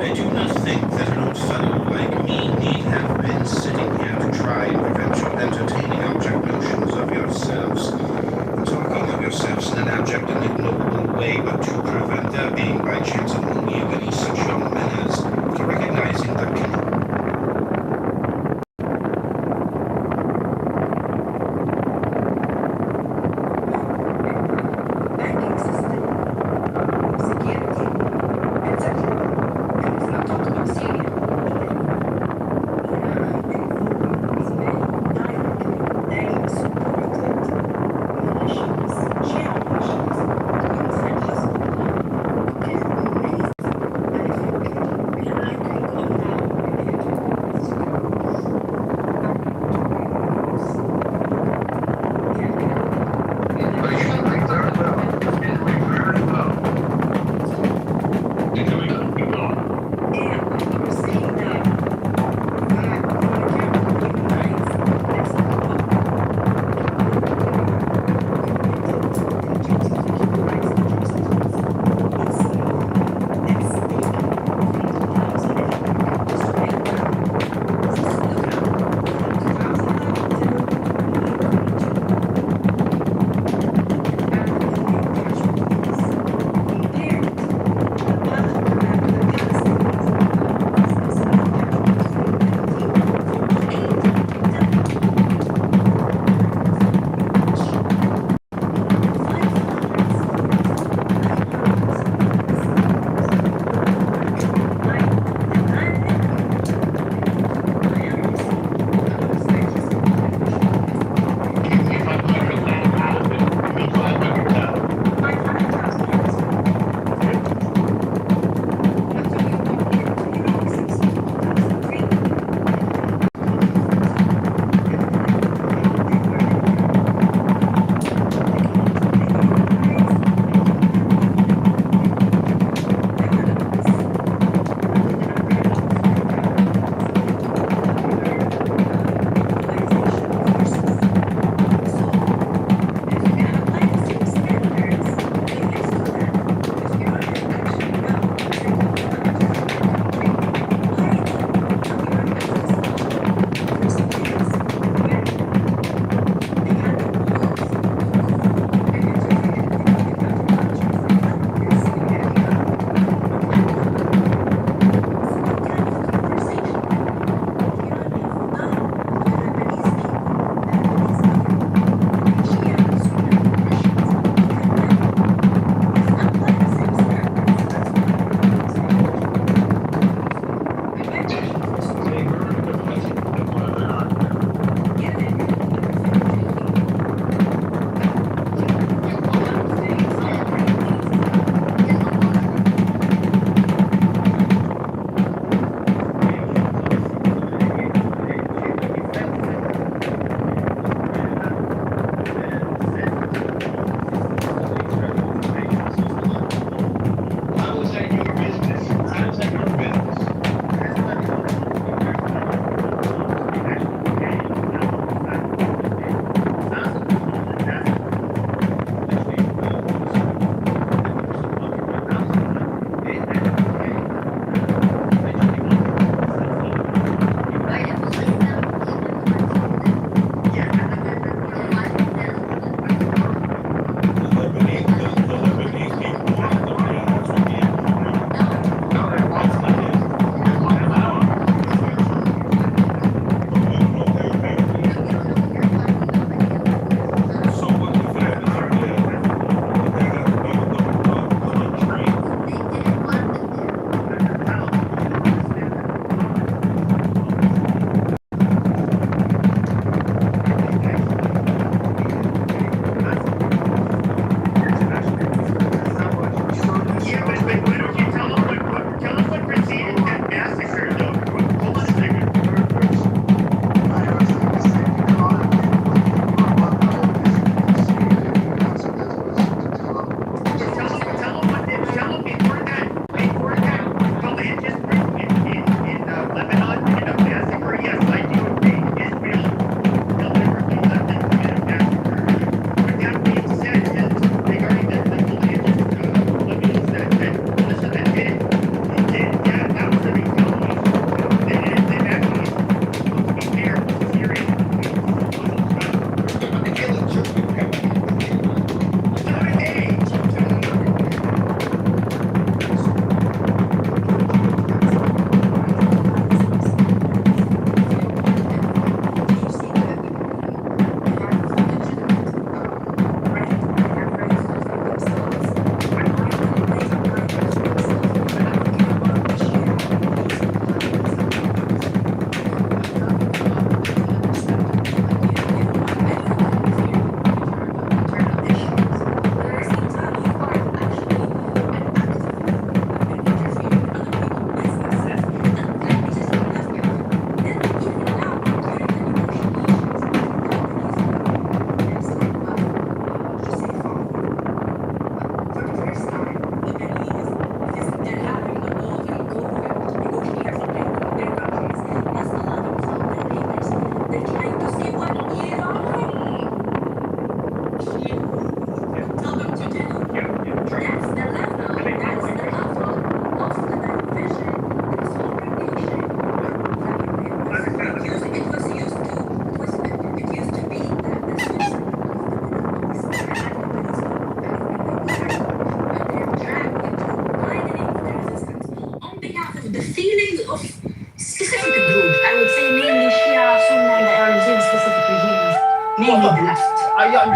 I do not think that an old fellow like me need have been sitting here to try and prevent your entertaining abject notions of yourselves, and talking of yourselves in an abject and ignoble way, but to prevent there being by chance among you any such young men as, after recognizing the banking system, security, etc. And it's not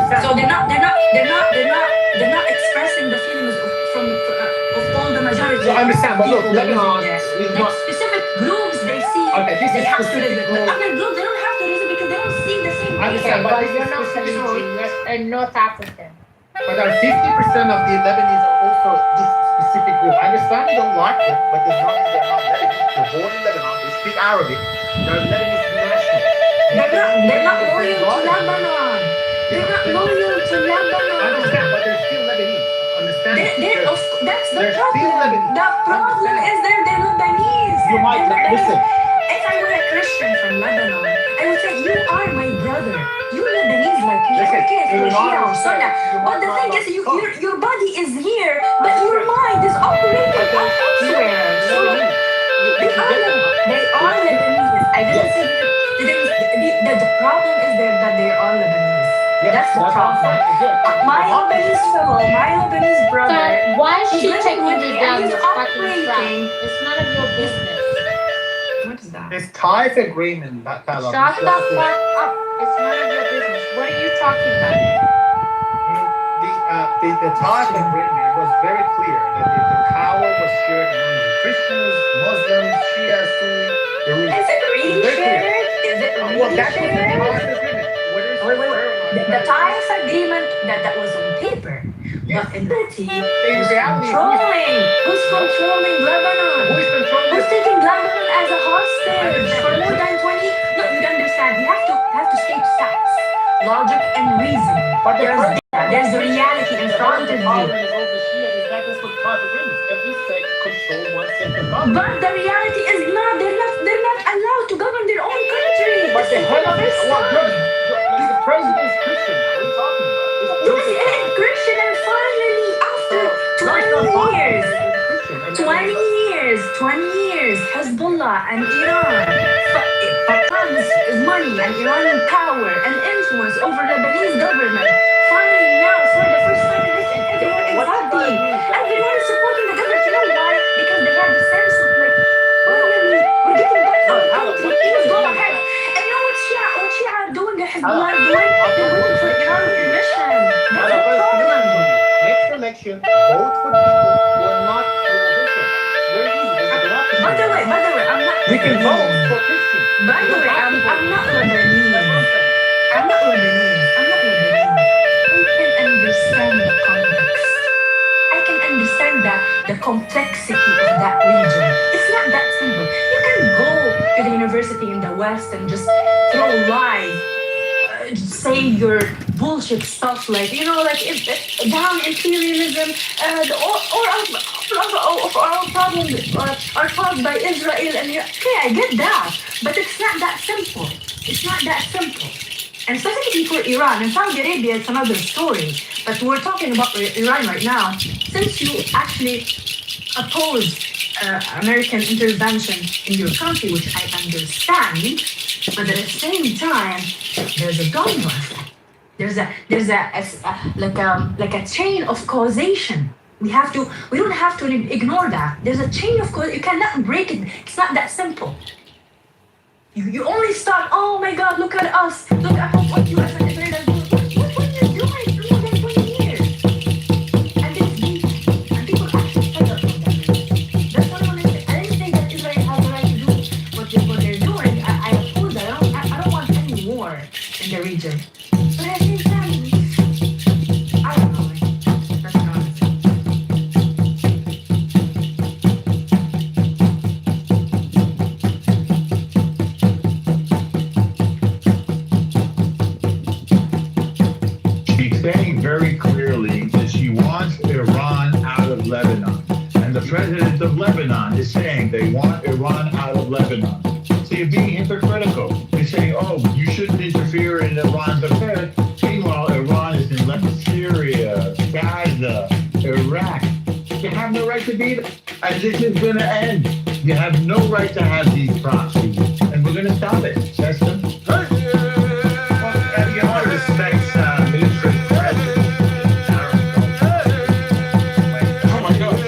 So they're not expressing the feelings of all the majority Yeah, I understand, of but look, people living Lebanon there. is Like not. specific groups, they see Okay, this they is have to live specific it. But group. other groups, they don't have to live it because they don't see the same I thing. understand, Okay, but but this is you're not specific. Khaliji. You're a North African. But 50% of the Lebanese are also this specific group. I understand you don't like them, but does not mean they're not Lebanese. They're born in Lebanon. They speak Arabic. They're Lebanese nationals. They're not They loyal to acknowledge them. Lebanon. Yeah, They're not but loyal to I understand, Lebanon. but they're still Lebanese. Understand that? That's the They're still problem. Lebanese. The problem Understand? is they're Lebanese. You might They're Lebanese. listen. If I were a Christian from Lebanon, I would say you are my brother. You're Lebanese like me. I Listen, don't care if you you're might Shia or say Sunni. you But might the not thing like is, some. your body is here, but your mind is operating But they're still elsewhere. So Lebanese. they You are get that? They are They're still. Lebanese. I didn't Yes. say the problem is that they are Lebanese. Yes. That's the That's what I'm problem. saying. Again, My democracy. Lebanese fellow, my Lebanese So brother, why is he's she living taking with you me and down he's this fucking track? operating. It's none of your business. What is that? It's tariff agreement, that Tyler. Shut the fuck up. It's none of your business. What are you talking about? The tariff agreement was very clear that the power was shared among the Christians, Muslims, Shia, Sunni. Is it really Very clear. shared? Is it Well, really that was the shared? tariff agreement. Whether it's Wait. fair or not, The tariff agreement that was on paper, yes. but in reality, In reality, who's controlling Lebanon? who is controlling Who's it? taking Lebanon as a hostage for more than 20? Look, you understand. You have to state facts, logic, and reason. But There's the reality in front of the you. power is over Shia. Is that just what tariff agreements? Every sect control one sect of God. But the reality is not. They're not allowed to govern their own country. But This the is head the of first well, time. the president is Christian. What are you talking about? It's Yes, Joseph. and Christian, and finally, after No, it's not 20 fine. years, It's Christian. And 20 years, Hezbollah and Iran funds money and Iranian power and influence over Lebanese government. Finally, now, for the first time in history, everyone is happy. Everyone is supporting the government. You know why? Because they have the sense of like, finally, we're getting back to our country. Please go ahead. And you know what Shia are doing, Hezbollah are doing? They're waiting for Iran permission. That's the problem. next election, vote for people who are not pro-Israel. It's very easy. There's a democracy. By the way, I'm not. We can vote for Christian. By the way, I'm not Lebanese. I'm not Lebanese. I can understand the context. I can understand the complexity of that region. It's not that simple. You can go to the university in the West and just throw lies, say your bullshit stuff like like if down imperialism or our problems are caused by Israel and okay, I get that, but it's not that simple. It's not that simple. And specifically for Iran and Saudi Arabia, it's another story. But we're talking about Iran right now. Since you actually oppose American intervention in your country, which I understand, but at the same time, there's a domino effect. There's like a chain of causation. We don't have to ignore that. There's a chain of causation. You cannot break it. It's not that simple. You only start, oh my God, look at us. Look at what US and Israel are doing. What are you doing for more than 20 years? And it's deep. And people actually fed up on that. That's what I want to say. I didn't think that Israel has the right to do what they're doing. I oppose that. I don't want any war in the region. But at the same time, I don't know. That's what I want to say. She's saying very clearly that she wants Iran out of Lebanon. And the president of Lebanon is saying they want Iran out of Lebanon. So you're being hypocritical. You're saying, oh, you shouldn't interfere in Iran's affairs. Meanwhile, Iran is in Syria, Gaza, Iraq. You have no right to be there. And this is going to end. You have no right to have these proxies. And we're going to stop it. That's simple. And you know, respects military president. Oh my God.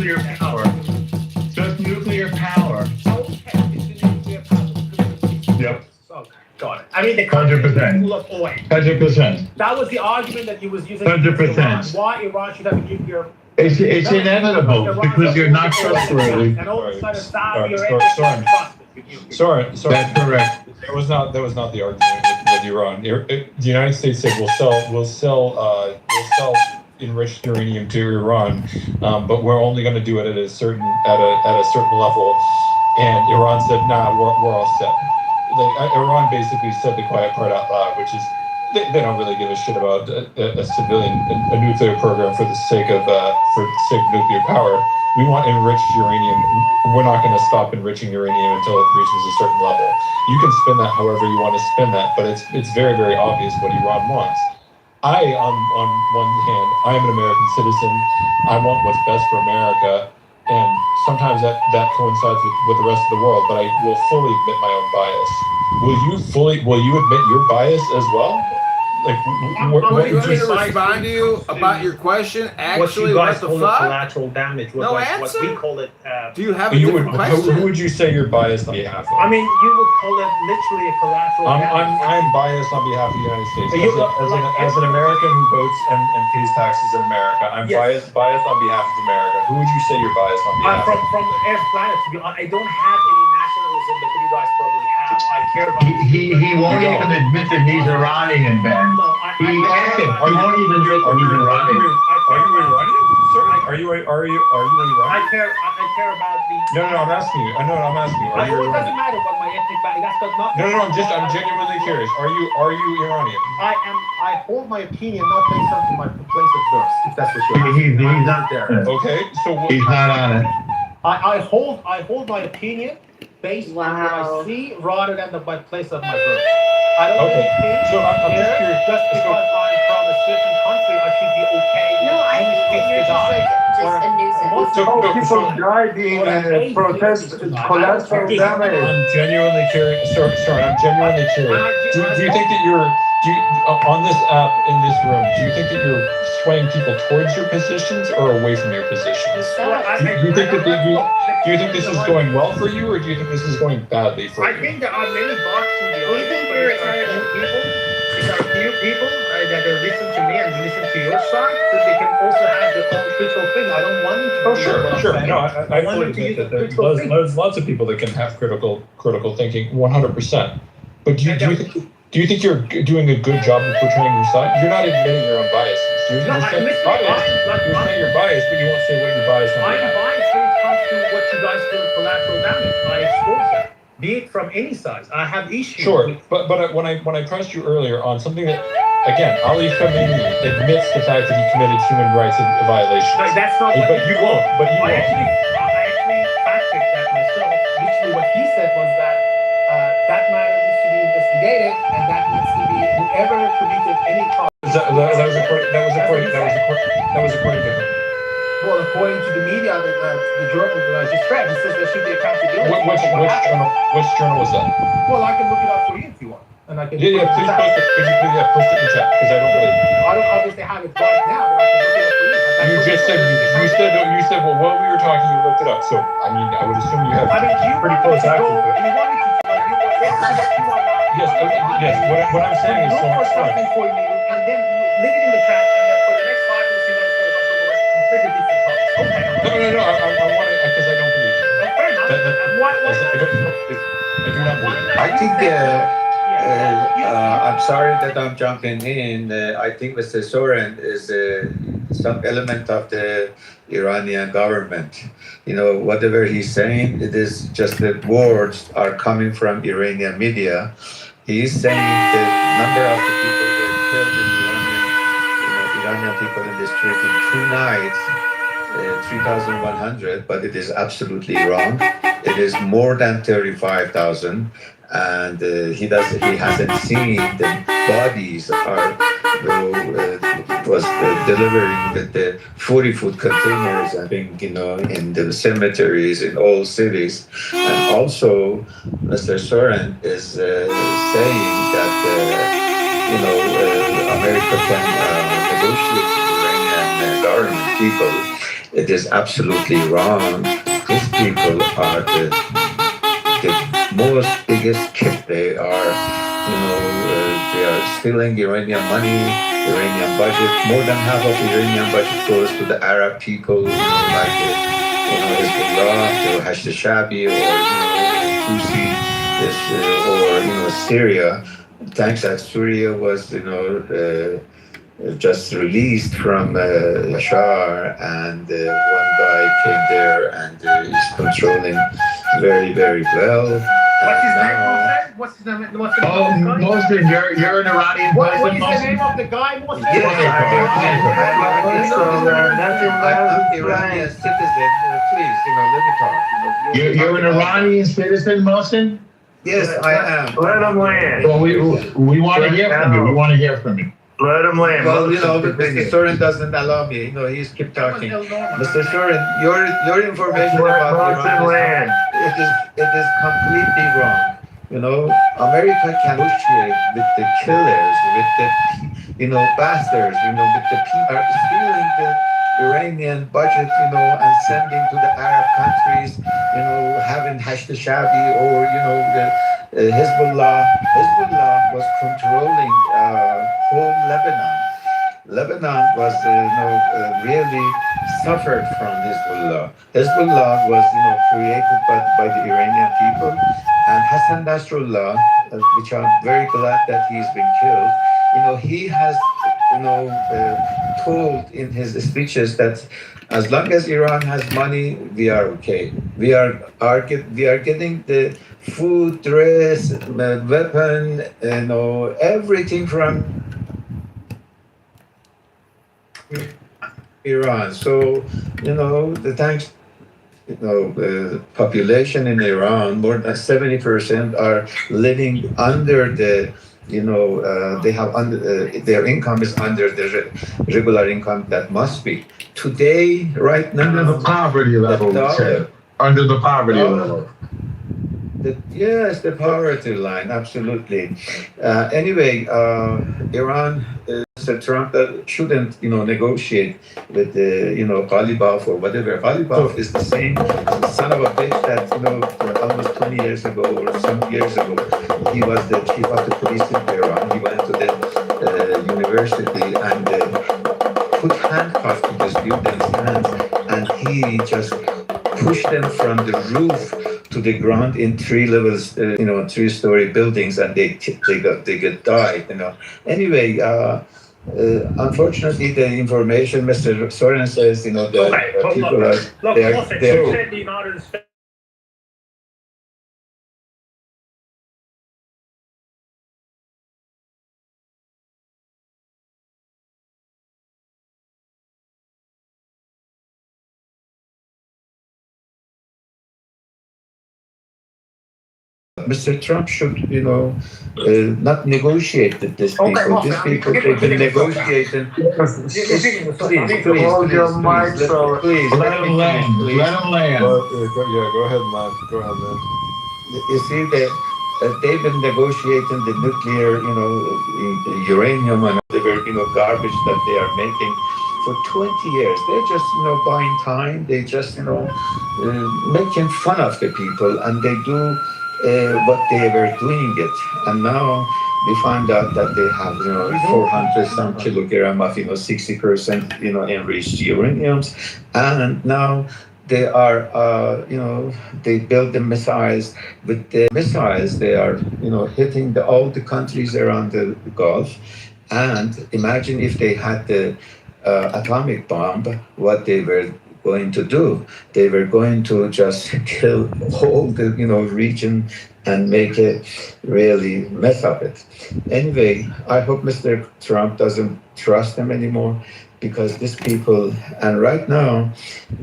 nuclear power. Just nuclear power. Okay, it's the nuclear power. Yep. Okay, got it. I mean, the 100%. full of oil. 100%. That was the argument that he was using. 100%. Iran, why Iran should have a nuclear. It's inevitable because you're not trustworthy. And all of a sudden, Saudi Sorry, Arabia sorry. can't trust it with nuclear. Sorry. That's correct. That was not the argument with Iran. The United States said we'll sell enriched uranium to Iran, but we're only going to do it at a certain level. And Iran said, nah, we're all set. Iran basically said the quiet part out loud, which is they don't really give a shit about a civilian, a nuclear program for the sake of nuclear power. We want enriched uranium. We're not going to stop enriching uranium until it reaches a certain level. You can spin that however you want to spin that, but it's very, very obvious what Iran wants. On one hand, I am an American citizen. I want what's best for America, and sometimes that coincides with the rest of the world. But I will fully admit my own bias. Will you admit your bias as well? Like, What do you want me to respond to you about your question? Actually, what the fuck? Collateral damage. No what answer? we call it. Do you have a Who different question? would you say you're biased on behalf of? I mean, you would call it literally a collateral damage. I'm biased on behalf of the United States. You- As an American who votes and pays taxes in America, I'm Yes. biased on behalf of America. Who would you say you're biased on behalf of? From Earth planet, to be honest, I don't have any nationalism that you guys probably have. I care about. He won't even admit that he's Iranian, Ben. No, He won't even admit that he's Iranian. Are you Iranian? Sir? Are you Iranian? I care about the. No, I'm asking you. Are you It doesn't Iranian? matter what my ethnic background. That's got nothing. I'm genuinely curious. Are you Iranian? I hold my opinion not based on my place of birth, if that's what you're asking. He's not there. Okay, so He's not on it. I hold my opinion based on what I see rather than my place of my birth. I don't Okay, think so I'm just curious. just because I'm from a certain country, I should be okay. No, I in think this that you're case just to like die. just a nuisance. So died in protest collateral damage. I'm genuinely curious. Sorry, I'm genuinely curious. Do you think that on this app in this room? Do you think that you're swaying people towards your positions or away from your positions? Do you think this is going well for you, or do you think this is going badly for I you? think there are many bots in the We think we're retarded. There are few people that listen to me and listen to your side, so they can also have their own critical thing. I don't want them to. Oh, do sure. what I'm saying. No, I want fully them to use admit that the critical thinking. there's lots of people that can have critical thinking, 100%. But do you think you're doing a good job of portraying your side? You're not admitting your own biases. You're No, saying I'm you're saying you're biased, but you won't say what you're biased on. I'm biased when it comes to what you guys call collateral damage. I expose that, be it from any size. I have issues. Sure, with- but when I pressed you earlier on something that, again, Ali Khamenei admits the fact that he committed human rights violations. Like, that's not. what But you won't. I actually fact checked that myself. Literally, what he said was that that matter needs to be investigated, and that needs to be whoever committed any crime. That was according to him. Well, according to the media, the journal that I just read, it says there should be accountability. Which journal was that? Well, I can look it up for you if you want, and I can. Yeah, please post it. Could you please post it in the chat, because I don't believe it. I don't obviously have it right now, but I can look it up for you. You said well, while we were talking, you looked it up. So I mean, I would assume you have I mean, you pretty wanted close to access go, to it. you wanted to tell you what you want. Yes. What I'm saying is, Look for something for you, and then leave it in the chat, and then for the next 5 minutes, you're going to go about completely different topics. Okay. No. I want it because I don't believe it. Fair enough. Why? I do not believe it. I think I'm sorry that I'm jumping in. I think Mr. Soren is some element of the Iranian government. You know, whatever he's saying, it is just that words are coming from Iranian media. He is saying the number of the people that killed in Iranian people in the street in 2 nights, 3,100, but it is absolutely wrong. It is more than 35,000. And he hasn't seen the bodies was delivering with the 40-foot containers and being, in the cemeteries in all cities. And also, Mr. Soren is saying that, America can negotiate with the Iranian government people it is absolutely wrong. These people are the most biggest kid. They are, they are stealing Iranian money, Iranian budget. More than half of the Iranian budget goes to the Arab people, like Hezbollah, or Hashd-e-Shabi, or Tusi, or Syria. Thanks that Syria was, just released from Bashar, and one guy came there and is controlling very, very well. What's his name, Mohsen? What's his name? What's the name of the guy? Mohsen, you're an Iranian What person, is the Mohsen? name of the guy, Mohsen? I'm Iranian citizen. Please, let me talk. You're an Iranian citizen, Mohsen? Yes, I am. Let him land. Well, we want to hear from you. We want to hear from you. Let him land. Well, Mr. Soren doesn't allow me. He's keep talking. Mr. Soren, your information about Iran it is completely wrong. America can negotiate with the killers, with the bastards, with the people stealing the Iranian budget, and sending to the Arab countries, having Hashd-e-Shabi or the Hezbollah. Hezbollah was controlling whole Lebanon. Lebanon was, really suffered from Hezbollah. Hezbollah was, created by the Iranian people, and Hassan Nasrallah, which I'm very glad that he's been killed. He has, told in his speeches that as long as Iran has money, we are okay. We are getting the food, dress, weapon, everything from Iran. So, the thanks, the population in Iran, more than 70% are living under the, they have their income is under the regular income that must be. Today, right now, Under the poverty level, under the poverty level. Yes, the poverty line, absolutely. Anyway, Iran, Mr. Trump shouldn't, negotiate with the, Ghalibaf or whatever. Ghalibaf is the same son of a bitch that, almost 20 years ago or some years ago, he was the chief of the police in Iran. He went to the university and put handcuffs to the students' hands, and he just pushed them from the roof to the ground in 3 levels, 3-story buildings, and they get died. Anyway, unfortunately, the information Mr. Soren says, people are said the United States. Mr. Trump should, not negotiate with these people. These people, they've been negotiating. Please, Let him land. Go ahead, man. You see, they've been negotiating the nuclear, uranium and whatever, garbage that they are making for 20 years. They're just, buying time. They just, making fun of the people, and they do what they were doing it. And now we find out that they have, 400 some kilogram of, 60%, enriched uraniums. And now they are, they build the missiles. With the missiles, they are, hitting all the countries around the Gulf. And imagine if they had the atomic bomb, what they were going to do. They were going to just kill all the, region and make it really mess up it. Anyway, I hope Mr. Trump doesn't trust them anymore, because these people, and right now,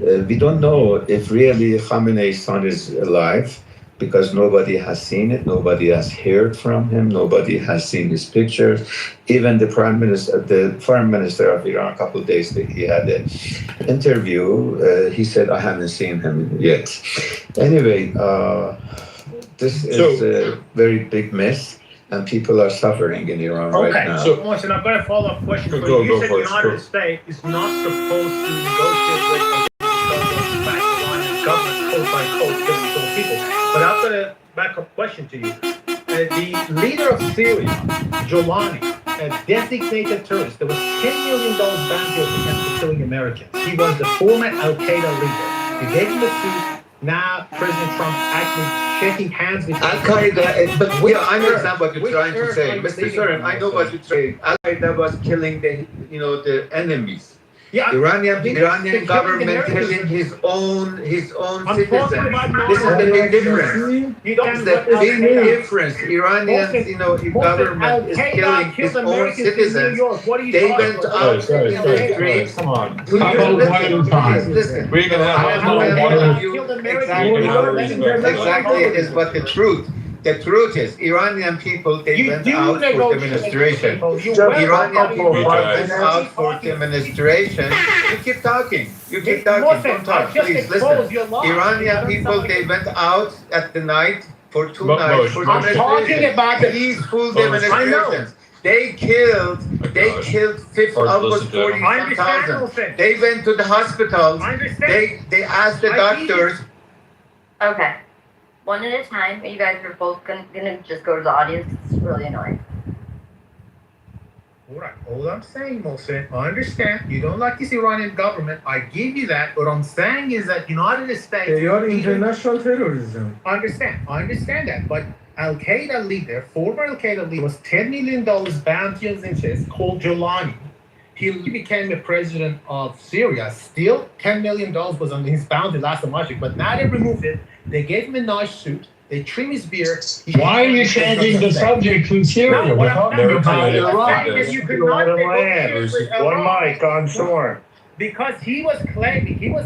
we don't know if really Khamenei's son is alive, because nobody has seen it, nobody has heard from him, nobody has seen his pictures. Even the foreign minister of Iran, a couple of days ago, he had an interview. He said, I haven't seen him yet. Anyway, this is a very big mess, and people are suffering in Iran right now. So, I've got a follow-up question for you. You said the United States is not supposed to negotiate with by code killing its own people. But I've got a backup question to you. The leader of Syria, Jolani, a designated terrorist, there was $10 million bounty for him for killing Americans. He was the former Al-Qaeda leader. You gave him the suit. Now President Trump actually shaking hands with Al-Qaeda, but I understand what you're trying to say. Mr. Soren, I know what you're saying. Al-Qaeda was killing the enemies. Yeah, Iranian government killing his own citizens. This is the big difference. It's the big difference. Iranian, government is killing his own citizens. They went out in the streets. Come on. Listen. We're gonna have Exactly is what the truth. The truth is, Iranian people, they went out for demonstration. Iranian people went out for demonstration. You keep talking. Don't talk. Please listen. Iranian people, they went out at the night for 2 nights for I'm talking about the peaceful demonstrations. They killed almost 40,000. They went to the hospitals. They asked the doctors. Okay. One at a time. You guys are both gonna just go to the audience. It's really annoying. All right. All I'm saying, Mohsen, I understand you don't like this Iranian government. I give you that. What I'm saying is that United States. They are international terrorism. I understand that. But Al-Qaeda leader, former Al-Qaeda leader, was $10 million bounty on his chest called Jolani. He became the president of Syria. Still, $10 million was on his bounty last time I checked. But now they removed it. They gave him a nice suit. They trim his beard. Why are you changing the subject from Syria? No, We're talking about Iran. Iran. You cannot negotiate with One Iran. mic on shore. Because he was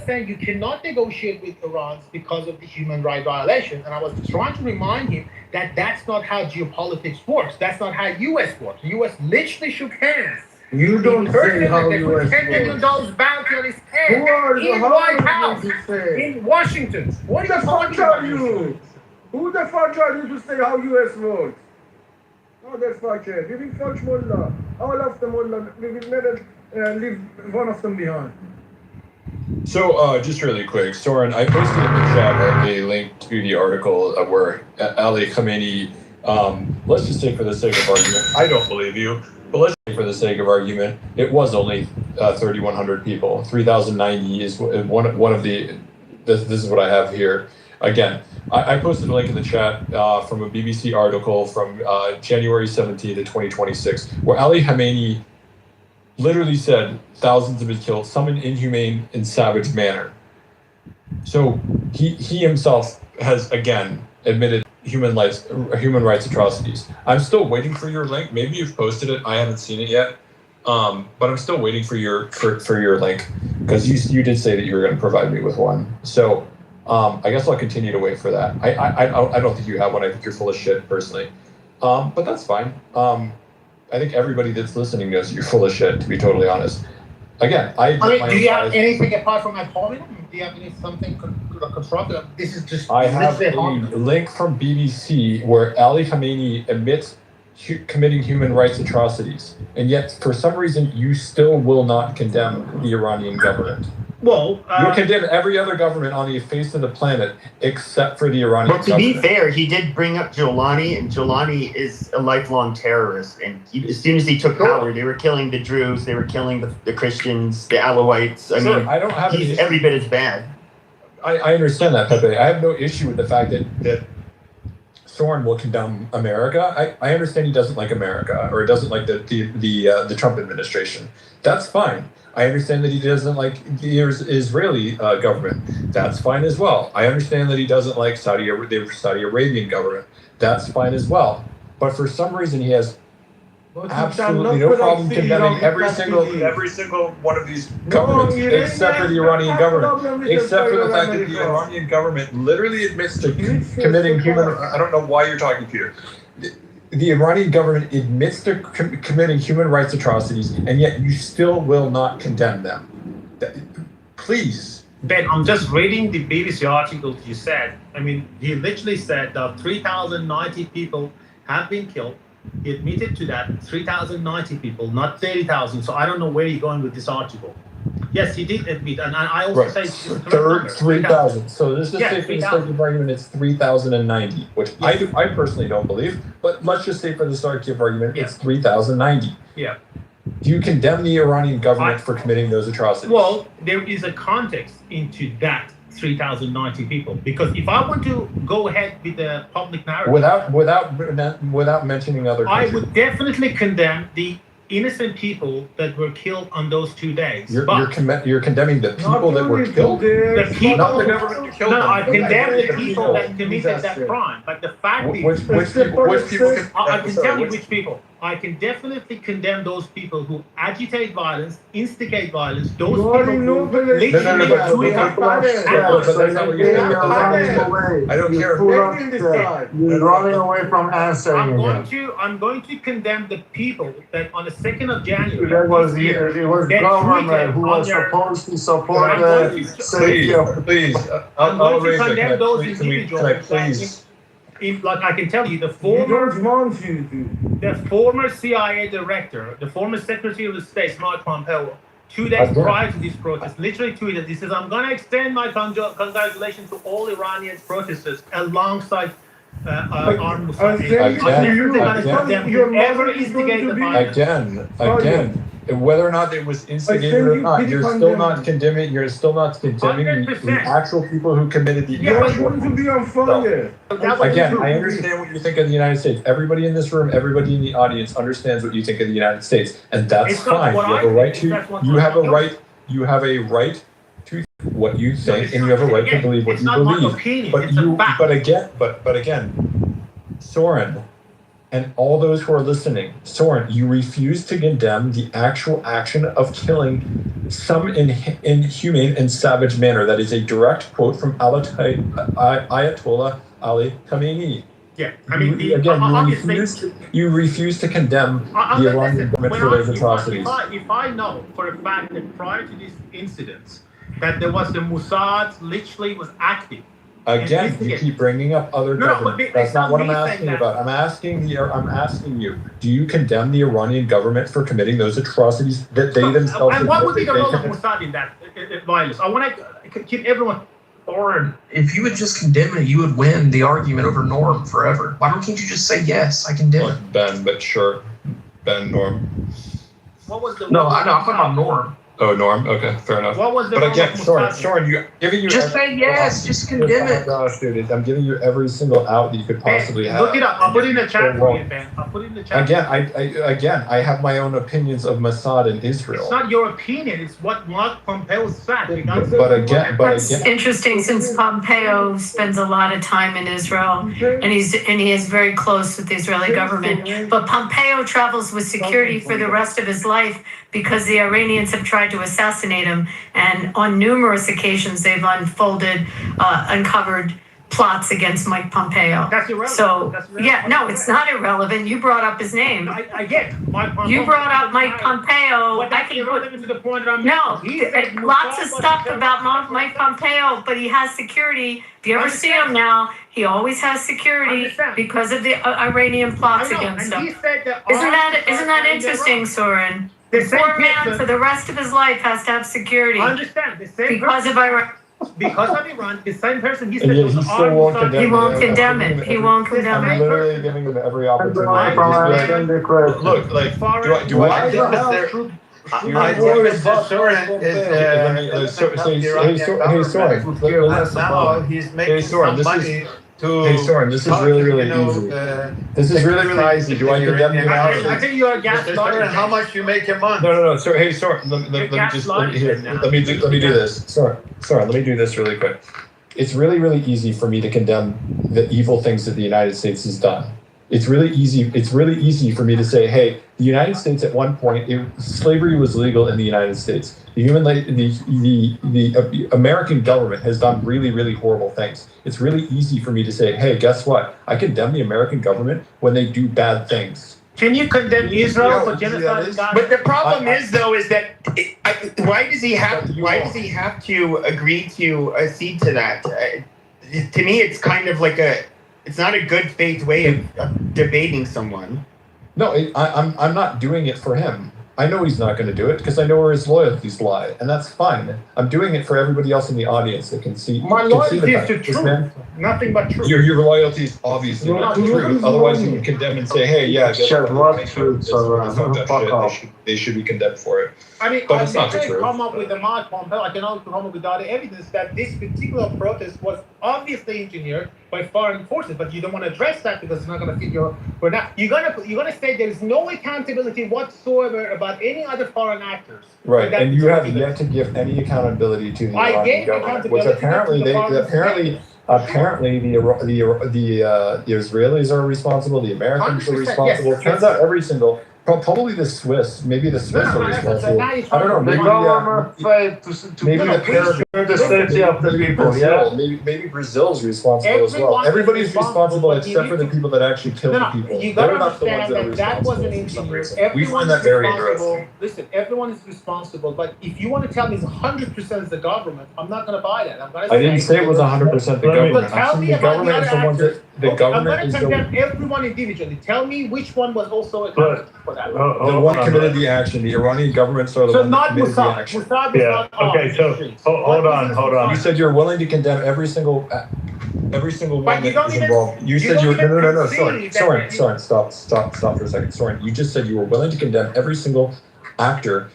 saying you cannot negotiate with Iran because of the human rights violation. And I was trying to remind him that that's not how geopolitics works. That's not how U.S. works. The U.S. literally shook hands. You don't say how U.S. $10 million bounty on his head. Who are you? In How White are House. you to say? In Washington. What Who are the you talking fuck are about? you? Who the fuck are you to say how U.S. works? Oh, that's fucking. You will fuck Mullah. All of them Mullah. We will never leave one of them behind. So, just really quick, Soren, I posted in the chat a link to the article where Ali Khamenei, let's just say for the sake of argument, I don't believe you, but let's say for the sake of argument, it was only 3,100 people. 3,090 is one of the, this is what I have here. Again, I posted a link in the chat from a BBC article from January 17th of 2026, where Ali Khamenei literally said thousands have been killed, some in inhumane and savage manner. So he himself has again admitted human rights atrocities. I'm still waiting for your link. Maybe you've posted it. I haven't seen it yet. But I'm still waiting for your link because you did say that you were going to provide me with one. So I guess I'll continue to wait for that. I don't think you have one. I think you're full of shit personally. But that's fine. I think everybody that's listening knows you're full of shit, to be totally honest. Again, do you have anything apart from ad hominem? Do you have something constructive? This is just. I have a link from BBC where Ali Khamenei admits committing human rights atrocities, and yet for some reason you still will not condemn the Iranian government. Well, you condemn every other government on the face of the planet except for the Iranian government. But to be fair, he did bring up Jolani, and Jolani is a lifelong terrorist. And as soon as he took power, they were killing the Druze, they were killing the Christians, the Alawites. I mean, I don't have he's every bit as bad. I understand that, Pepe. I have no issue with the fact that Soren will condemn America. I understand he doesn't like America or doesn't like the Trump administration. That's fine. I understand that he doesn't like the Israeli government. That's fine as well. I understand that he doesn't like the Saudi Arabian government. That's fine as well. But for some reason, he has absolutely no problem condemning every single one of these governments, except for the Iranian government. Except for the fact that the Iranian government literally admits to committing human. I don't know why you're talking, Peter. The Iranian government admits to committing human rights atrocities, and yet you still will not condemn them. Please. Ben, I'm just reading the BBC article you said. I mean, he literally said that 3,090 people have been killed. He admitted to that, 3,090 people, not 30,000. So I don't know where you're going with this article. Yes, he did admit, and I also Right. say it's the correct Third, number, 3,000. So let's just Yeah, say for the sake 3,000. of argument, it's 3,090, which I personally don't believe, but let's just say for the sake of argument, it's 3,090. Yeah. Do you condemn the Iranian government for committing those atrocities? Well, there is a context into that 3,090 people, because if I want to go ahead with the public narrative, without mentioning other I countries. would definitely condemn the innocent people that were killed on those 2 days. You're But condemning the people that were killed. the people, Not the government that killed no, them. I condemn the The people that committed that crime. But the fact is, Which people? I can tell you which people. I can definitely condemn those people who agitate violence, instigate violence. Those people who literally do I don't care. You're running away from answering. I'm going to condemn the people that on the 2nd of January. It was government who was supposed to support the safety of. Please, I'm I'll going to raise it. condemn those Can individuals. I please? Like I can tell you, the former CIA director, the former Secretary of State, Mike Pompeo, 2 days prior to this protest, literally tweeted, he says, "I'm going to extend my congratulations to all Iranian protesters alongside armed Muslims." Again, whether or not it was instigated or not, you're still not condemning. You're still not condemning the actual people who committed the. Again, I understand what you think of the United States. Everybody in this room, everybody in the audience understands what you think of the United States, and that's fine. You have a right to. You have a right. You have a right to what you think, and you have a right to believe what you believe. But again, Soren, and all those who are listening, Soren, you refuse to condemn the actual action of killing some inhumane and savage manner. That is a direct quote from Ayatollah Ali Khamenei. Yeah, I mean, you refuse to condemn the Iranian government for those atrocities. If I know for a fact that prior to this incident that there was the Mossad literally was active. Again, you keep bringing up other governments. That's not what I'm asking about. I'm asking you, do you condemn the Iranian government for committing those atrocities that they themselves? And what would be the role of Mossad in that violence? I want to keep everyone. Or if you would just condemn it, you would win the argument over Norm forever. Why can't you just say yes, I condemn it? Ben, Norm. What was the? No, I know. I'm talking about Norm. Oh, Norm. Okay, fair enough. What was the? But again, Soren, just say yes. Just condemn it. Gosh, dude, I'm giving you every single out that you could possibly have. Look it up. I'll put it in the chat for you, Ben. I'll put it in the chat. Again, I have my own opinions of Mossad in Israel. It's not your opinion. It's what Mark Pompeo said. That's interesting, since Pompeo spends a lot of time in Israel, and he is very close with the Israeli government. But Pompeo travels with security for the rest of his life because the Iranians have tried to assassinate him, and on numerous occasions they've uncovered plots against Mike Pompeo. That's irrelevant. So it's not irrelevant. You brought up his name. I get Mike Pompeo. You brought up Mike Pompeo. But that's irrelevant to the point that I'm making. Lots of stuff about Mike Pompeo, but he has security. If you ever see him now, he always has security because of the Iranian plots against him. Isn't that interesting, Soren? The poor man for the rest of his life has to have security. I understand. Because of Iran. Because of Iran, the same person he said he won't condemn it. He won't condemn it. I'm literally giving him every opportunity. Look, like, do I think that there? I think Mr. Soren is now he's making some money. Hey Soren, this is really easy. This is really easy. Do I condemn you now? I think you are gaslighting. How much you make a month? No. So hey Soren, let me do this. Soren, let me do this really quick. It's really easy for me to condemn the evil things that the United States has done. It's really easy for me to say, hey, the United States at one point, slavery was legal in the United States. The American government has done really horrible things. It's really easy for me to say, hey, guess what? I condemn the American government when they do bad things. Can you condemn Israel for genocide? But the problem is that why does he have to agree to accede to that? To me, it's kind of like it's not a good faith way of debating someone. No, I'm not doing it for him. I know he's not going to do it because I know where his loyalties lie, and that's fine. I'm doing it for everybody else in the audience that can see. My loyalty is to truth, nothing but truth. Your loyalty is obviously not the truth. Otherwise, you would condemn and say, "Hey, yeah, they should be condemned for it." I mean, but I it's not the can truth. come up with the Mark Pompeo. I can also come up with other evidence that this particular protest was obviously engineered by foreign forces, but you don't want to address that because it's not going to fit your. But now you're gonna say there is no accountability whatsoever about any other foreign actors. Right, and you have yet to give any accountability to the Iranian government, which apparently the Israelis are responsible, the Americans are responsible. Yes, Turns out every single. Probably the Swiss. Maybe the Swiss are responsible. I don't know. The government failed to the safety of the people. Brazil, maybe Brazil's responsible as well. Everybody's responsible except for the people that actually killed the people. You gotta understand that wasn't engineered. We find that very interesting. Listen, everyone is responsible, but if you want to tell me it's 100% is the government, I'm not going to buy that. I didn't say it was 100% the government. Tell me the about government is the ones that the government I'm is going to the condemn everyone individually. Tell me which one was also accountable for that. the one committed the action. The Iranian governments are the one that committed the action. Mossad was Yeah. not Okay. So hold on. You said you're willing to condemn every single one But you that don't is even- involved. You you said don't you even no. concede Soren, that- stop for a second. Soren, you just said you were willing to condemn every single actor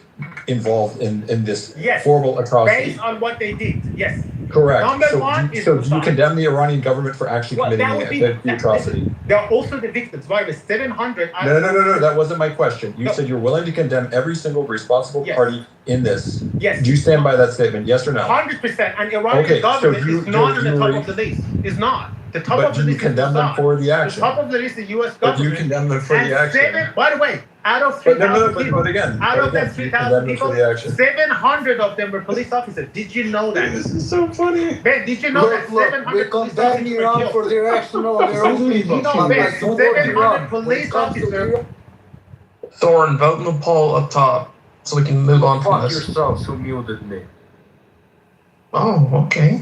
involved in this Yes. horrible atrocity. Based on what they did, yes. Correct. Number So one do is you Mossad. condemn the Iranian government for actually Well, that committing would the atrocity? There are also the victims. Why was 700? No. That wasn't my question. You No. said you're willing to condemn every single responsible Yes. party in this. Yes. Do you stand by that statement? Yes or no? 100%. And Iranian Okay, so government you- is not on the you top were- of the list. It's not. The top But of the do you list is condemn them Mossad. for the The action? top of the list is U.S. But do government. you condemn them for And the action? by the way, out of But 3,000 but people, again, out of that do you 3,000 condemn them people, for the action? 700 of them were police officers. Did you know that? This is so funny. Ben, did you know that 700 police officers were killed? for their action on their own people. You know, Ben, 700 police officers. Thorin, vote in the poll up top so we can move on from this. yourselves who muted me. Oh, okay.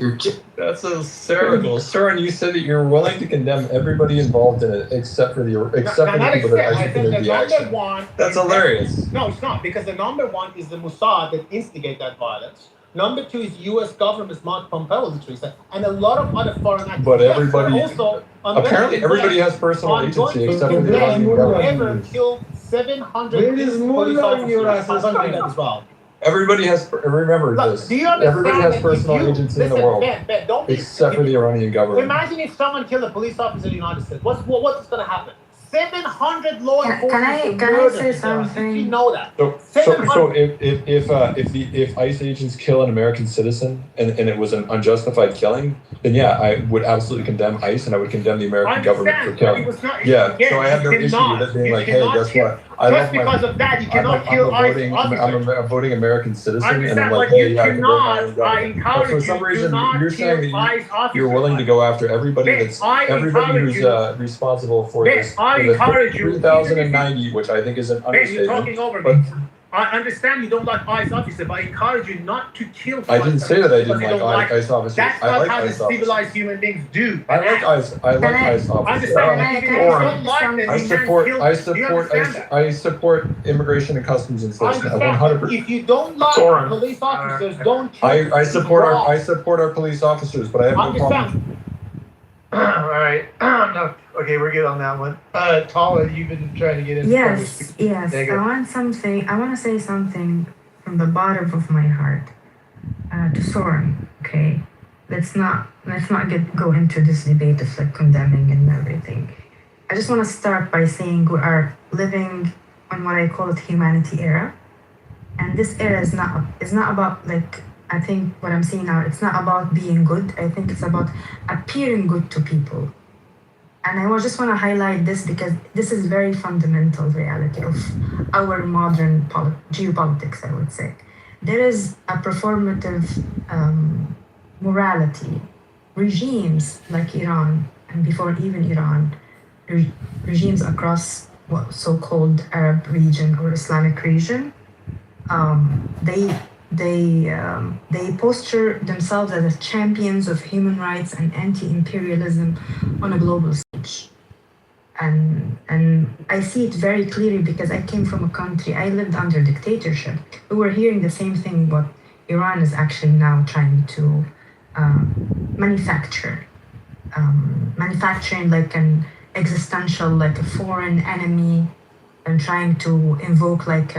That's hysterical. Soren, you said that you're willing to condemn everybody involved in it except for the people that actually I think committed the the number action. one. That's is- hilarious. No, it's not, because the number one is the Mossad that instigate that violence. Number two is U.S. government's Mark Pompeo, literally said, and a lot of other foreign actors. But Yes, everybody- also, Apparently, everybody has personal agency except for the Iranian whoever government. killed 700 Where is police Mullah in your officers assassination? as well. Everybody has. Remember Look, this. do you understand Everybody has that if personal you- agency in the listen, world Ben, don't be- except for the Iranian government. Imagine if someone killed a police officer in the United States. What's going to happen? 700 law Can enforcement. I were say murdered in Iraq. something? Did you know that? So if ICE agents kill an American citizen and it was an unjustified killing, then yeah, I would absolutely condemn ICE and I would condemn the American government for killing. Yeah, so I have no issue with it being like, hey, guess what? I Just love my. because of that, you I'm cannot kill ICE officers. I'm a voting American citizen, and I'm Understand, like, but hey, you yeah, I can vote my own cannot. I government. But encourage for you some do reason, not you're saying kill that ICE officers. you're willing to go after everybody Ben, that's I everybody encourage who's you. responsible for Ben, this. I for the encourage you. 3,090, which I think is an Ben, you're understatement. talking over But me. I understand you don't like ICE officers, but I encourage you not to kill. I didn't say that I because didn't you like don't ICE officers. That's I not like how the ICE officers. civilized human beings do. I like ICE. I like I- ICE officers. Understand? Can I- If you can I don't say like them, something? you I can't support. kill I them. Do you support. understand that? I support immigration and customs I enforcement. understand. 100%. If you don't like Soren. police officers, don't kill them. I support Wrong. our. I support our police officers, but I have no problem. Understand? All right. No. Okay, we're good on that one. Tala, you've been trying to get in. Yes. There you go. I want to say something from the bottom of my heart to Soren. Okay, let's not go into this debate of like condemning and everything. I just want to start by saying we are living on what I call it humanity era, and this era is not about like. I think what I'm seeing now, it's not about being good. I think it's about appearing good to people. And I just want to highlight this because this is very fundamental reality of our modern geopolitics, I would say. There is a performative morality. Regimes like Iran, and before even Iran, regimes across what so-called Arab region or Islamic region, they posture themselves as champions of human rights and anti-imperialism on a global stage. and I see it very clearly because I came from a country, I lived under dictatorship. We were hearing the same thing what Iran is actually now trying to manufacturing like an existential, like a foreign enemy, and trying to invoke like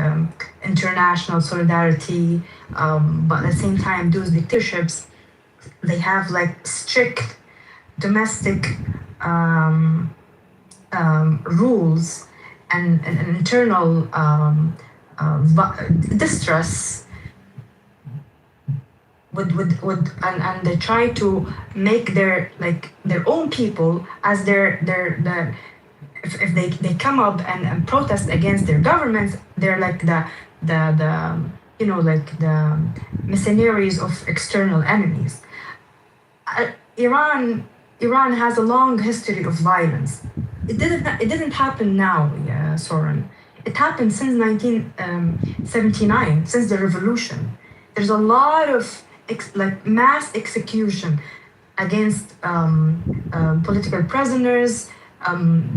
international solidarity. But at the same time, those dictatorships, they have like strict domestic rules and internal distress and they try to make their own people as their if they come up and protest against their governments, they're like the mercenaries of external enemies. Iran has a long history of violence. It didn't happen now, Soren. It happened since 1979, since the revolution. There's a lot of mass execution against political prisoners.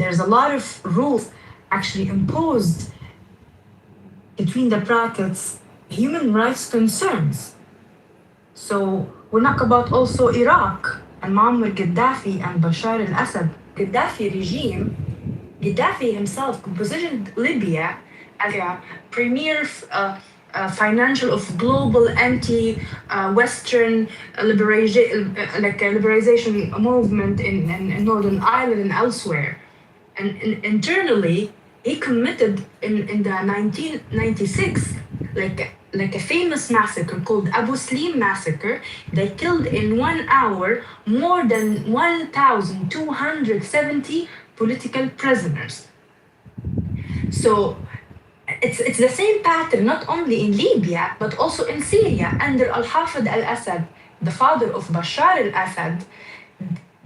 There's a lot of rules actually imposed between the brackets, human rights concerns. So we talk about also Iraq and Muammar Gaddafi and Bashar al-Assad. Gaddafi regime, Gaddafi himself positioned Libya as a premier financial of global anti-Western liberalization movement in Northern Ireland and elsewhere. And internally, he committed in the 1996 like a famous massacre called Abu Slim massacre. They killed in 1 hour more than 1,270 political prisoners. So it's the same pattern, not only in Libya, but also in Syria under Al-Hafid al-Assad, the father of Bashar al-Assad.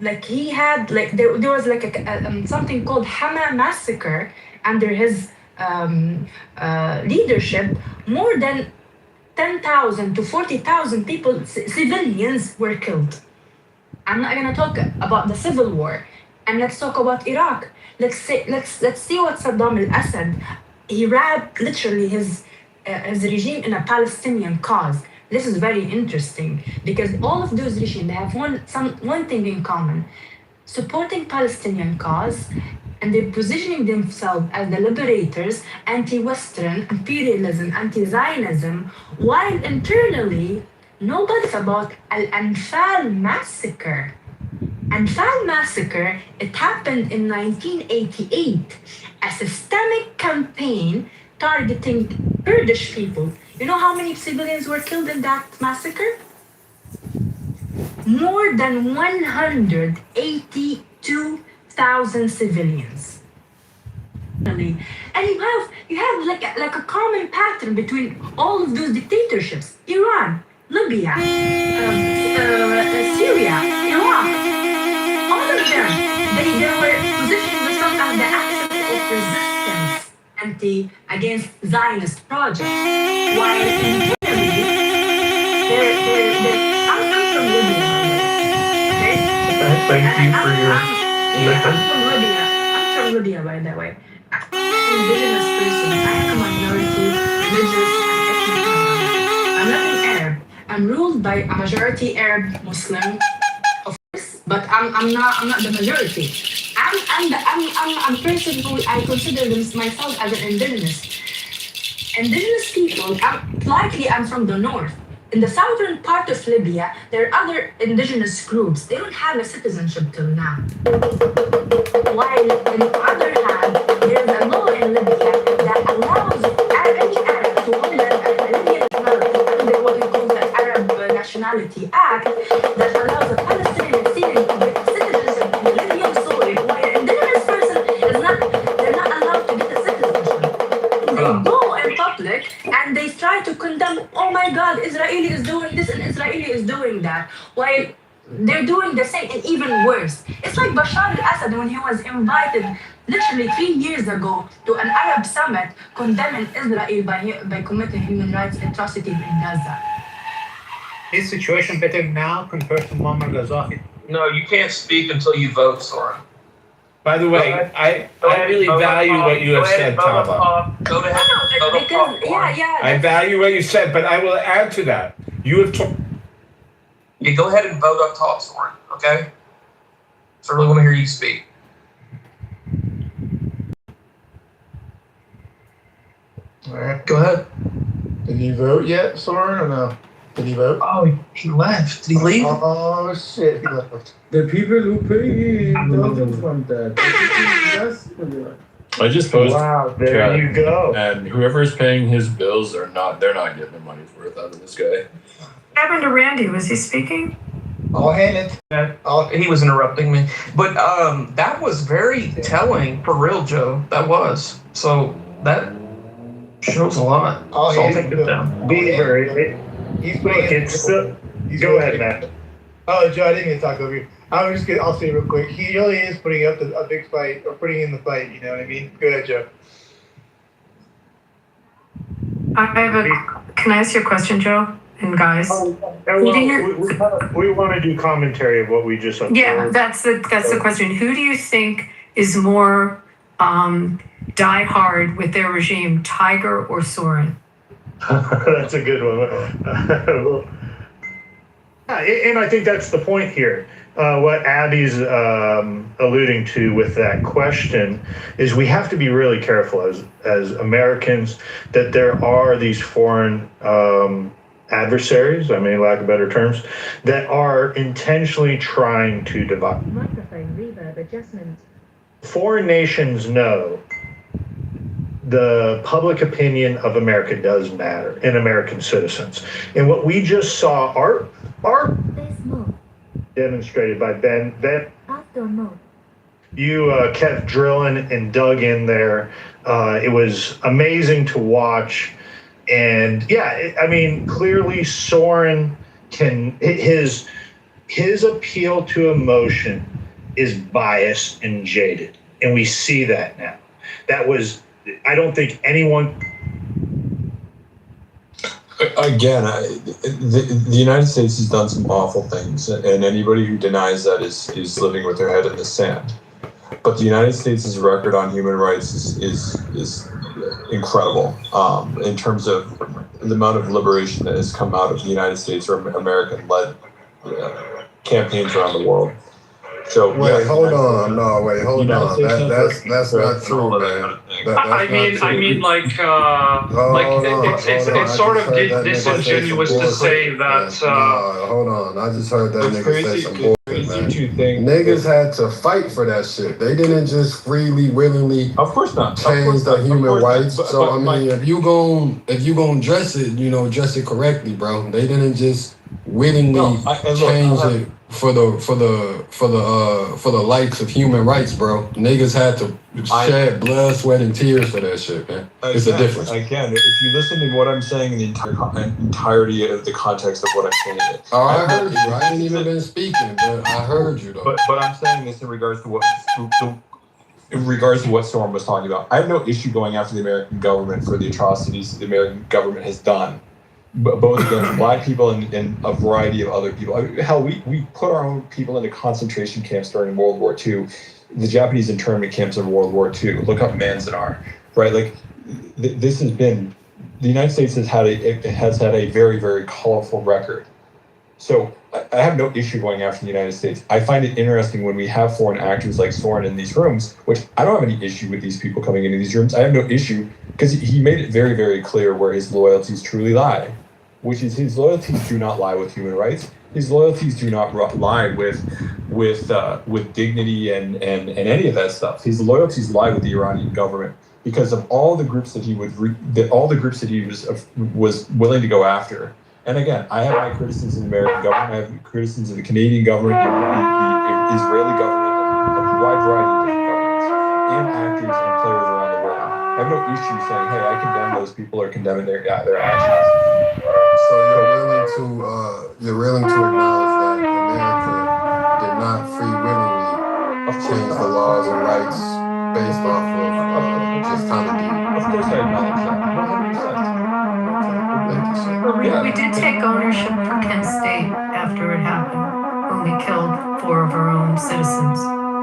Like he had, there was like something called Hama massacre under his leadership. More than 10,000 to 40,000 people, civilians were killed. I'm not gonna talk about the civil war, and let's talk about Iraq. Let's see what Saddam al-Assad, he wrapped literally his regime in a Palestinian cause. This is very interesting because all of those regimes, they have one thing in common: supporting Palestinian cause, and they're positioning themselves as the liberators, anti-Western, imperialism, anti-Zionism, while internally, nobody's about Al-Anfal massacre. Anfal massacre, it happened in 1988, a systemic campaign targeting Kurdish people. You know how many civilians were killed in that massacre? More than 182,000 civilians. And you have like a common pattern between all of those dictatorships: Iran, Libya, Syria, Iraq. All of them, they were positioning themselves as the axis of resistance against Zionist projects. While internally, I'm from Libya. Okay? Thank you for your. I'm from Libya, by the way. I'm an indigenous person. I am a minority, religious, and ethnic minority. I'm not an Arab. I'm ruled by a majority Arab Muslim, of course, but I'm not the majority. I'm a person who I consider myself as an indigenous. Indigenous people, likely I'm from the north. In the southern part of Libya, there are other indigenous groups. They don't have a citizenship till now. While on the other hand, there is a law in Libya that allows any Arab to hold a Libyan nationality under what we call the Arab Nationality Act that allows a Palestinian and Syrian to get citizenship in Libyan soil, while an indigenous person they're not allowed to get a citizenship. They go in public and they try to condemn, oh my God, Israeli is doing this and Israeli is doing that, while they're doing the same and even worse. It's like Bashar al-Assad when he was invited literally 3 years ago to an Arab summit condemning Israel by committing human rights atrocities in Gaza. Is situation better now compared to Muammar Gaddafi? No, you can't speak until you vote, Soren. By the way, I really value what you have said, Tava. Go ahead. Because yeah. I value what you said, but I will add to that. You have told. Yeah, go ahead and vote up top, Soren. Okay. So I really want to hear you speak. All right. Go ahead. Did you vote yet, Soren, or no? Did he vote? Oh, he left. Did he leave? Oh shit, he left. The people who pay doesn't want that. That's I just posed. Wow, there you go. And whoever is paying his bills they're not getting their money's worth out of this guy. What happened to Randy? Was he speaking? I'll hand it. He was interrupting me. But that was very telling for real, Joe. That was. So that shows a lot. I'll So I'll hand take it down. Beaver, He's look, it's still. Go ahead, Matt. Oh, Joe, I didn't even talk over you. I'll say real quick. He really is putting up a big fight, or putting in the fight. You know what I mean? Go ahead, Joe. Can I ask you a question, Joe? And guys? We want to do commentary of what we just observed. Yeah, that's the question. Who do you think is more die hard with their regime, Tiger or Soren? That's a good one. Yeah, and I think that's the point here. What Abby's alluding to with that question is we have to be really careful as Americans that there are these foreign adversaries, I mean, lack of better terms, that are intentionally trying to divide. Microphone reverb adjustment. Foreign nations know the public opinion of America does matter and American citizens. And what we just saw are demonstrated by Ben. Outdoor mode. You kept drilling and dug in there. It was amazing to watch. And yeah, I mean, clearly Soren his appeal to emotion is biased and jaded. And we see that now. I don't think anyone. Again, the United States has done some awful things, and anybody who denies that is living with their head in the sand. But the United States' record on human rights is incredible in terms of the amount of liberation that has come out of the United States or American-led campaigns around the world. So hold on. That's not true, man. It's sort of disingenuous to say that. Hold on. I just heard that nigga say some bullshit, man. Niggas had to fight for that shit. They didn't just freely, willingly, of course not, change the human rights. So I mean, if you gon' dress it, dress it correctly, bro. They didn't just willingly change it for the likes of human rights, bro. Niggas had to shed blood, sweat, and tears for that shit, man. It's a difference. Again, if you listen to what I'm saying in the entirety of the context of what I'm saying. I heard you. I ain't even been speaking, but I heard you though. But I'm saying this in regards to what Soren was talking about. I have no issue going after the American government for the atrocities the American government has done, both against black people and a variety of other people. I mean, hell, we put our own people into concentration camps during World War II, the Japanese internment camps in World War II. Look up Manzanar, right? Like this has been, the United States has had a very, very colorful record. So I have no issue going after the United States. I find it interesting when we have foreign actors like Soren in these rooms, which I don't have any issue with these people coming into these rooms. I have no issue because he made it very, very clear where his loyalties truly lie, which is his loyalties do not lie with human rights. His loyalties do not lie with dignity and any of that stuff. His loyalties lie with the Iranian government because of all the groups that he was willing to go after. And again, I have my criticisms of the American government. I have criticisms of the Canadian government, the Israeli government, a wide variety of different governments, and actors and players around the world. I have no issue saying, "Hey, I condemn those people or condemning their actions." So you're willing to acknowledge that America did not free willingly change the laws and rights based off of just kind of. Of course, I acknowledge that. 100%. We did take ownership for Kent State after it happened, when we killed 4 of our own citizens,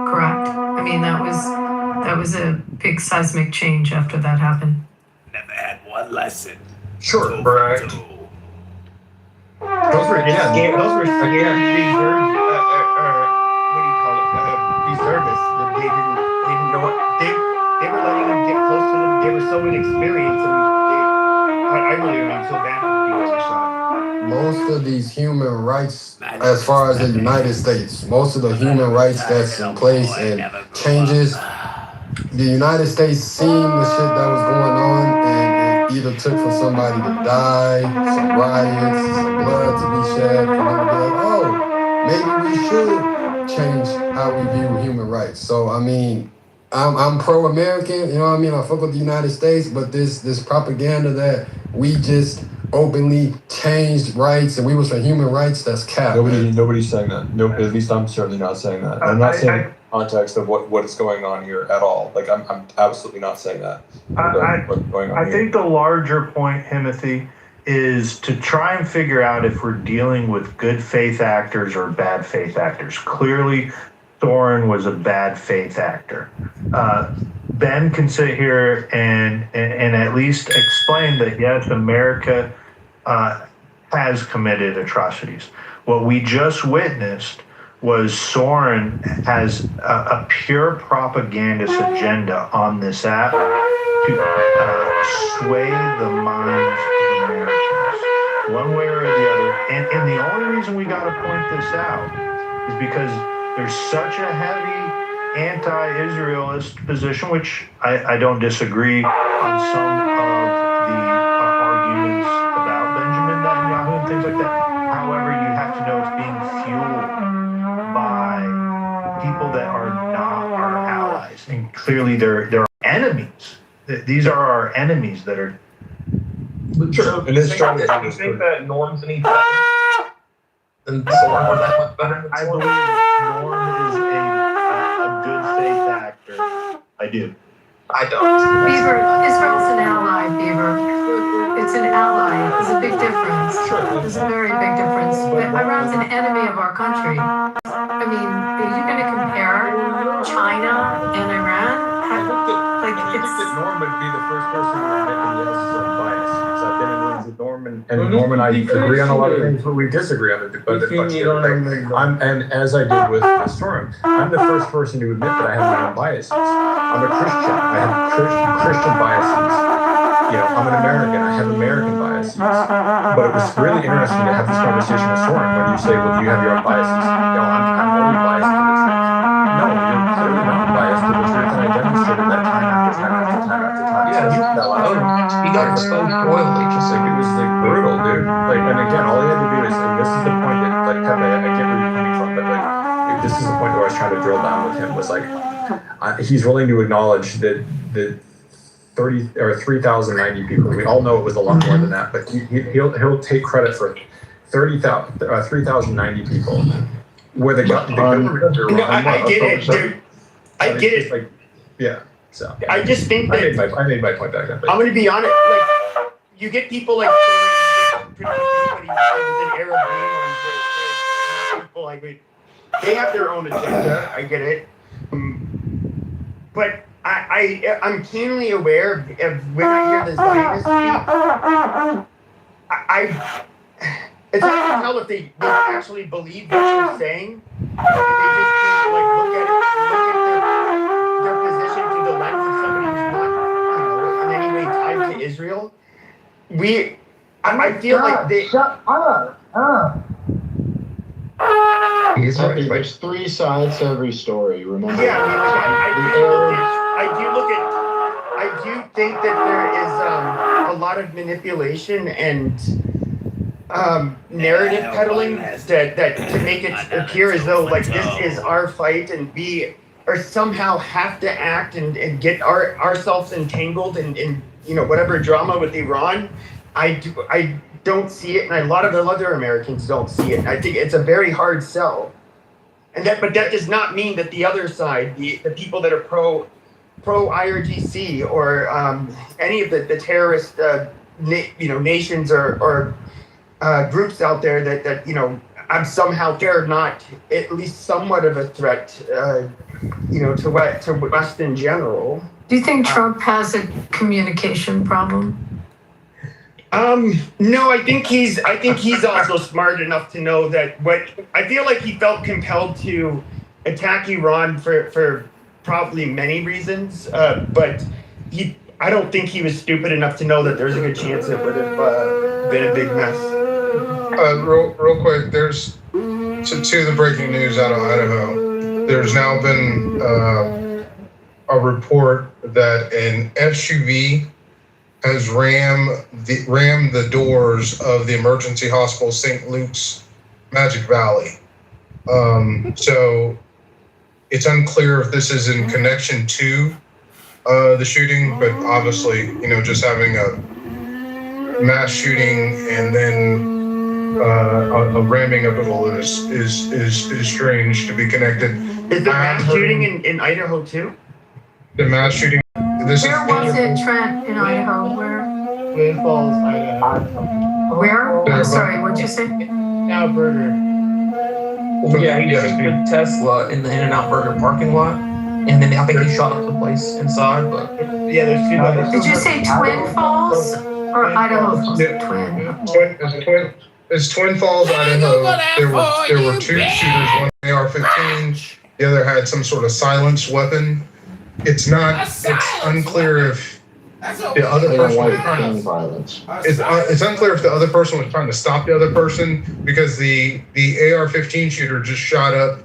correct? I mean, that was a big seismic change after that happened. Never had one lesson. Sure, Toe right. for toe. Those were Yeah. scary. Those were scary. reserves, what do you call it? Reservists. That they didn't know what they were letting them get close to them. They were so inexperienced, and I really feel bad for the people that shot. Most of these human rights, as far as the United States, most of the human rights that's in place and changes, the United States seen the shit that was going on, and it either took for somebody to die, some riots, some blood to be shed, for them to be like, oh, maybe we should change how we view human rights. So I mean, I'm pro-American, you know what I mean? I fuck with the United States, but this propaganda that we just openly changed rights and we was for human rights, that's cap. Nobody's saying that. No, at least I'm certainly not saying that. I'm not saying in the context of what is going on here at all. Like I'm absolutely not saying that. What's going on I here. think the larger point, Timothy, is to try and figure out if we're dealing with good faith actors or bad faith actors. Clearly, Thorin was a bad faith actor. Ben can sit here and at least explain that yes, America has committed atrocities. What we just witnessed was Soren has a pure propagandist agenda on this app to sway the minds of Americans, one way or the other. And the only reason we got to point this out is because there's such a heavy anti-Israelist position, which I don't disagree on some of the arguments about Benjamin Netanyahu and things like that. However, you have to know it's being fueled by people that are not our allies, and clearly they're enemies. These are our enemies that are. Sure. And it's Do you think that Norm's any better? And Soren was that much better? I believe Norm is a good faith actor. I do. I don't. Beaver, Israel's an ally, Beaver. It's an ally. There's a big difference. There's a very big difference. Iran's an enemy of our country. I mean, are you going to compare China and Iran? I think that Norm would be the first person to admit that he has some bias. So I've been in rooms with Norm and I agree on a lot of things, but we disagree on it. But and as I did with Storm, I'm the first person to admit that I have my own biases. I'm a Christian. I have Christian biases. You know, I'm an American. I have American biases. But it was really interesting to have this conversation with Soren when you say, well, you have your own biases. You know, I'm only biased to this thing. No, you're clearly not biased to the truth, and I demonstrated that time after time after time after time. Yeah, he got exposed royally. Just like it was like brutal, dude. Like, and again, all he had to do is, and this is the point that, like, Pepe, I get where you're coming from, but like, this is the point where I was trying to drill down with him was like, he's willing to acknowledge that the 30 or 3,090 people. We all know it was a lot more than that, but he'll take credit for 3,090 people. Where the government, I get it, dude. I get it. Like, yeah. So I just think that I made my point back then. I'm gonna be honest. Like, you get people like pretty much anybody with an Arab name on people like they have their own agenda. I get it, but I'm keenly aware of when I hear this Zionist speak. It's hard to tell if they actually believe what you're saying. They just can't look at their position through the lens of somebody who's not, in any way tied to Israel. I feel like they shut up. There's three sides to every story. Remember? Yeah, I do think that there is a lot of manipulation and narrative peddling that to make it appear as though like this is our fight and we are somehow have to act and get ourselves entangled in whatever drama with Iran. I don't see it, and a lot of other Americans don't see it. I think it's a very hard sell, but that does not mean that the other side, the people that are pro IRGC or any of the terrorist nations or groups out there that I'm somehow they're not at least somewhat of a threat, to West in general. Do you think Trump has a communication problem? No, I think he's also smart enough to know that I feel like he felt compelled to attack Iran for probably many reasons, but I don't think he was stupid enough to know that there's a good chance it would have been a big mess. Real quick, there's to the breaking news out of Idaho. There's now been a report that an SUV has rammed the doors of the emergency hospital, St. Luke's Magic Valley. So it's unclear if this is in connection to the shooting, but obviously, just having a mass shooting and then a ramming of a balloon is strange to be connected. Is the mass shooting in Idaho too? The mass shooting. Where was it, Trent, in Idaho? Where? Twin Falls, Idaho. Where? I'm sorry, what'd you say? In-N-Out Burger. Yeah, he just a Tesla in the In-N-Out Burger parking lot, and then I think he shot up the place inside. But yeah, there's two others. Did you say Twin Falls or Idaho Falls? It's Twin Falls, Idaho. There were two shooters, one AR-15, the other had some sort of silenced weapon. It's unclear if the other person was trying to violence. It's unclear if the other person was trying to stop the other person, because the AR-15 shooter just shot up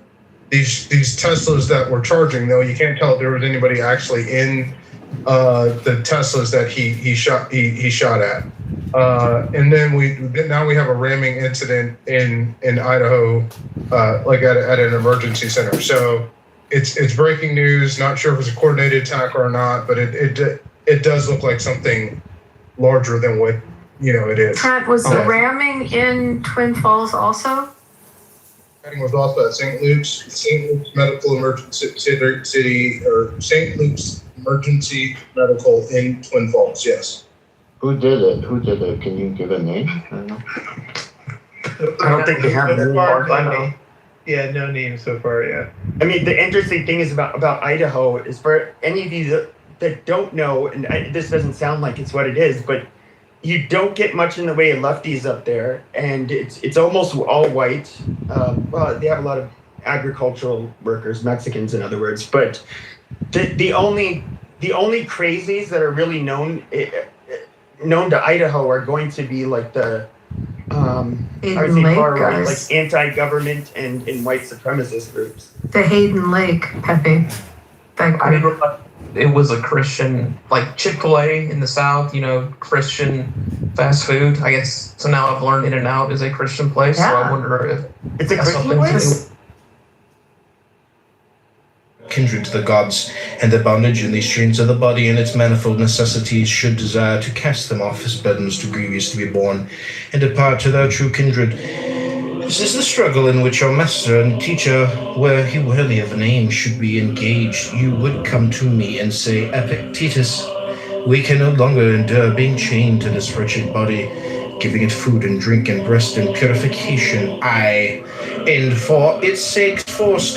these Teslas that were charging. Though you can't tell if there was anybody actually in the Teslas that he shot at. And then now we have a ramming incident in Idaho, like at an emergency center. So it's breaking news. Not sure if it's a coordinated attack or not, but it does look like something larger than what it is. Trent, was the ramming in Twin Falls also? It was also at St. Luke's Medical Emergency City, or St. Luke's Emergency Medical in Twin Falls. Yes. Who did it? Can you give a name? I don't think they have that far. Yeah, no name so far yet. I mean, the interesting thing is about Idaho is, for any of you that don't know, and this doesn't sound like it's what it is, but you don't get much in the way of lefties up there, and it's almost all white. Well, they have a lot of agricultural workers, Mexicans in other words, but the only crazies that are really known to Idaho are going to be like the I would say far right, like anti-government and white supremacist groups. The Hayden Lake, Pepe. It was a Christian, like Chick-fil-A in the South, Christian fast food. I guess, so now I've learned In-N-Out is a Christian place, Yeah. so I wonder if it's a Christian place. Kindred to the gods, and their bondage in the strains of the body and its manifold necessities should desire to cast them off as burdens too grievous to be borne, and depart to their true kindred. This is the struggle in which your master and teacher, were he worthy of a name, should be engaged. You would come to me and say, Epictetus, we can no longer endure being chained to this wretched body, giving it food and drink and rest and purification, aye, and for its sake forced